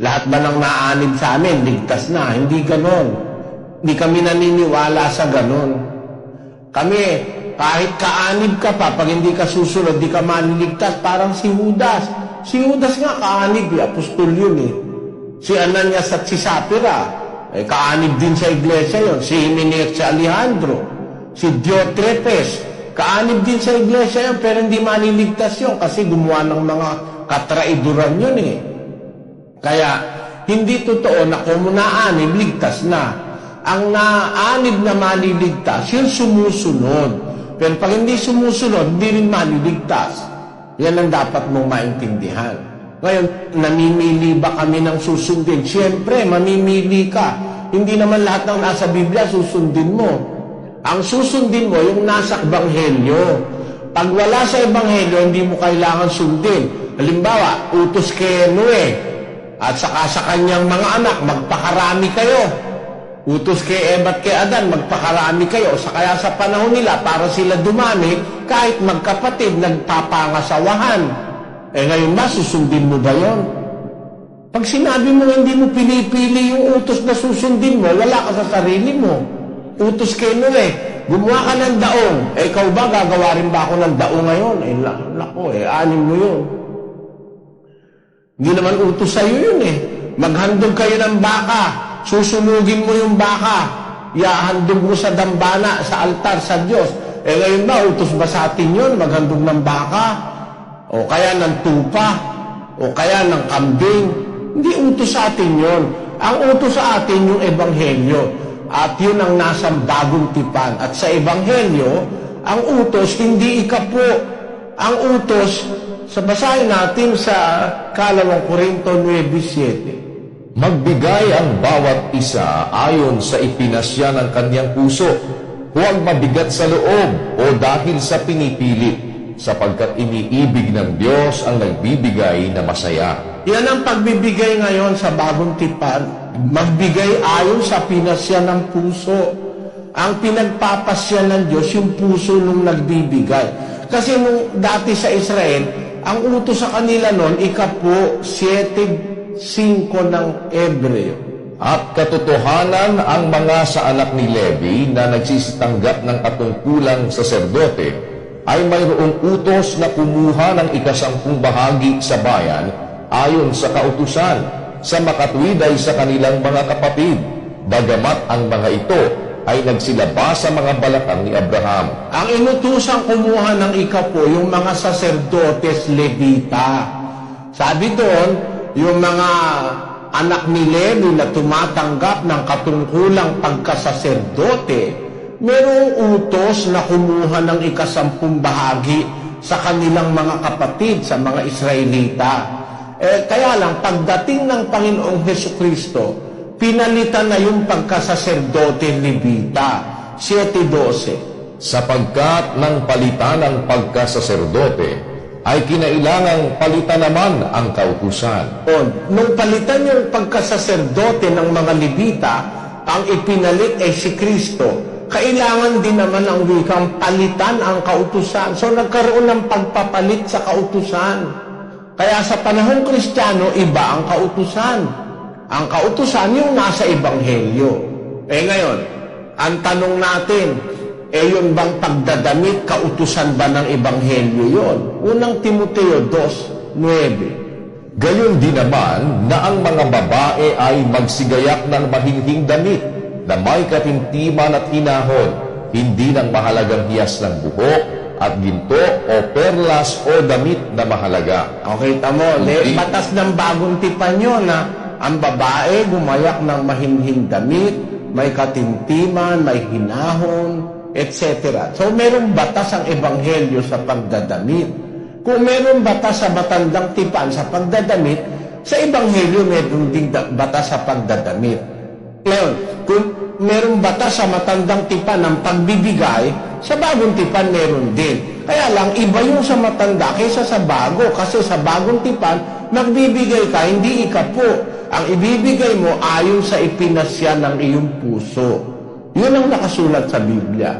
Lahat ba ng naanib sa amin, ligtas na? Hindi ganon. Hindi kami naniniwala sa ganon. Kami, kahit kaanib ka pa, pag hindi ka susunod, di ka maliligtas, parang si Judas. Si Judas nga kaanib, apostol yun eh. Si Ananias at si Sapphira, kaanib din sa iglesia yun. Si Hymenaeus, si Alejandro, si Diotrephes, kaanib din sa iglesia yun, pero hindi maliligtas yun kasi gumawa ng mga katraiduran yun eh. Kaya, hindi totoo na kung naanib, ligtas na. Ang naanib na maliligtas, yung sumusunod. Pero pag hindi sumusunod, hindi rin maliligtas. Yan ang dapat mong maintindihan. Ngayon, namimili ba kami ng susundin? Siyempre, mamimili ka. Hindi naman lahat ng nasa Biblia susundin mo. Ang susundin mo, yung nasa Ebanghelyo. Pag wala sa Ebanghelyo, hindi mo kailangan sundin. Halimbawa, utos kay Noe, at saka sa kanyang mga anak, magpakarami kayo. Utos kay Eva at kay Adan, magpakarami kayo. Kaya sa panahon nila, para sila dumami, kahit magkapatid, nagpapangasawahan. Ngayon ba, susundin mo ba yun? Pag sinabi mo hindi mo pinipili yung utos na susundin mo, wala ka sa sarili mo. Utos kay Noe, gumawa ka ng daong. Ikaw ba, gagawa rin ba ako ng daong ngayon? Lako, anin mo yun. Hindi naman utos sa'yo yun eh. Maghandog kayo ng baka. Susunugin mo yung baka. Iahandog mo sa dambana, sa altar, sa Diyos. Ngayon ba, utos ba sa atin yun? Maghandog ng baka? O kaya ng tupa? O kaya ng kambing? Hindi utos sa atin yun. Ang utos sa atin yung Ebanghelyo. At yun ang nasa bagong tipan. At sa Ebanghelyo, ang utos, hindi ikapo. Ang utos, basahin natin sa 2 Korinto 9:7. Magbigay ang bawat isa ayon sa ipinasya ng kanyang puso, huwag mabigat sa loob o dahil sa pinipili, sapagkat iniibig ng Diyos ang nagbibigay na masaya. Yan ang pagbibigay ngayon sa bagong tipan. Magbigay ayon sa pinasya ng puso. Ang pinagpapasya ng Diyos, yung puso nung nagbibigay. Kasi nung dati sa Israel, ang utos sa kanila noon, ikapo 7:5 ng Hebreo. At katotohanan ang mga sa anak ni Levi na nagsisitanggap ng katungkulang saserdote ay mayroong utos na kumuha ng 10 bahagi sa bayan ayon sa kautusan, sa makatwid ay sa kanilang mga kapatid, bagamat ang mga ito ay nagsilabas sa mga balakang ni Abraham. Ang inutusang kumuha ng ikapo, yung mga saserdotes Levita. Sabi doon, yung mga anak ni Levi na tumatanggap ng katungkulang pagkasaserdote, merong utos na kumuha ng 10 bahagi sa kanilang mga kapatid, sa mga Israelita. Kaya lang, pagdating ng Panginoong Hesukristo, pinalitan na yung pagkasaserdote Levita, 7:12. Sapagkat ng palitan ng pagkasaserdote, ay kinailangang palitan naman ang kautusan. Nung palitan yung pagkasaserdote ng mga Levita, ang ipinalit ay si Kristo. Kailangan din naman ang wikang palitan ang kautusan. So nagkaroon ng pagpapalit sa kautusan. Kaya sa panahon Kristiyano, iba ang kautusan. Ang kautusan yung nasa Ebanghelyo. Ngayon, ang tanong natin, yun bang pagdadamit, kautusan ba ng Ebanghelyo yun? Unang Timoteo 2:9. Gayon din naman na ang mga babae ay magsigayak ng mahinhing damit na may katintiman at hinahon, hindi ng mahalagang hiyas ng buhok at ginto o perlas o damit na mahalaga. Okay, tamo. Batas ng bagong tipan yun na ang babae gumayak ng mahinhing damit, may katintiman, may hinahon, etc. So, merong batas ang Ebanghelyo sa pagdadamit. Kung merong batas sa matandang tipan sa pagdadamit, sa Ebanghelyo meron ding batas sa pagdadamit. Ngayon, kung merong batas sa matandang tipan ng pagbibigay, sa bagong tipan meron din. Kaya lang, iba yung sa matanda kaysa sa bago. Kasi sa bagong tipan, magbibigay ka, hindi ikapo. Ang ibibigay mo ayon sa ipinasya ng iyong puso. Yun ang nakasulat sa Biblia.